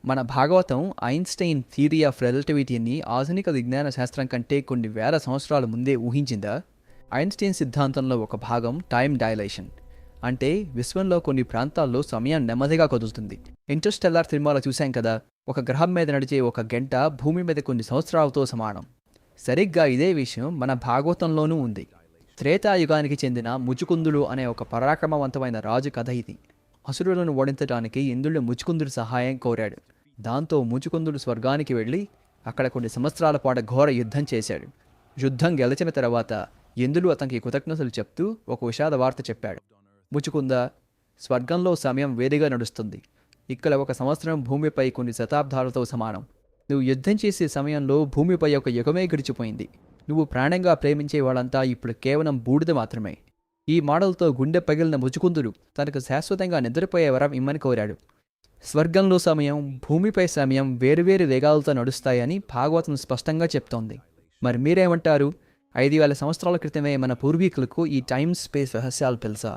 మన Bhagavatam Einstein theory of రిలేటివిటీని ఆధునిక విజ్ఞాన శాస్త్రం కంటే కొన్ని వేల సంవత్సరాల ముందే ఊహించిందా? ఐన్‌స్టైన్ సిద్ధాంతంలో ఒక భాగం టైమ్ డైలేషన్. అంటే విశ్వంలో కొన్ని ప్రాంతాల్లో సమయం నెమ్మదిగా కదులుతుంది. ఇంటర్‌స్టెల్లార్ సినిమాలో చూశాం కదా, ఒక గ్రహం మీద నడిచే ఒక గంట భూమి మీద కొన్ని సంవత్సరాలతో సమానం. సరిగ్గా ఇదే విషయం మన భాగవతంలోనూ ఉంది. త్రేతాయుగానికి చెందిన ముచుకుందుడు అనే ఒక పరాక్రమవంతమైన రాజు కథ ఇది. అసురులను ఓడించడానికి ఇంద్రుడు ముచుకుందుడి సహాయం కోరాడు. దాంతో ముచుకుందుడు స్వర్గానికి వెళ్ళి అక్కడ కొన్ని సంవత్సరాల పాటు ఘోర యుద్ధం చేశాడు. యుద్ధం గెలిచిన తర్వాత ఇంద్రుడు అతనికి కృతజ్ఞతలు చెప్తూ ఒక విషాద వార్త చెప్పాడు. ముచుకుంద, స్వర్గంలో సమయం వేడిగా నడుస్తుంది. ఇక్కడ ఒక సంవత్సరం భూమిపై కొన్ని శతాబ్దాలతో సమానం. నువ్వు యుద్ధం చేసే సమయంలో భూమిపై ఒక యుగమే గడిచిపోయింది. నువ్వు ప్రాణంగా ప్రేమించే వాళ్ళంతా ఇప్పుడు కేవలం బూడిద మాత్రమే. ఈ మాటలతో గుండె పగిలిన ముచుకుందుడు తనకు శాశ్వతంగా నిద్రపోయే వరం ఇమ్మని కోరాడు. స్వర్గంలో సమయం, భూమిపై సమయం వేరువేరు వేగాలతో నడుస్తాయని భాగవతం స్పష్టంగా చెప్తోంది. మరి మీరేమంటారు? 5,000 సంవత్సరాల క్రితమే మన పూర్వీకులకు ఈ టైమ్ స్పేస్ రహస్యాలు తెలుసా?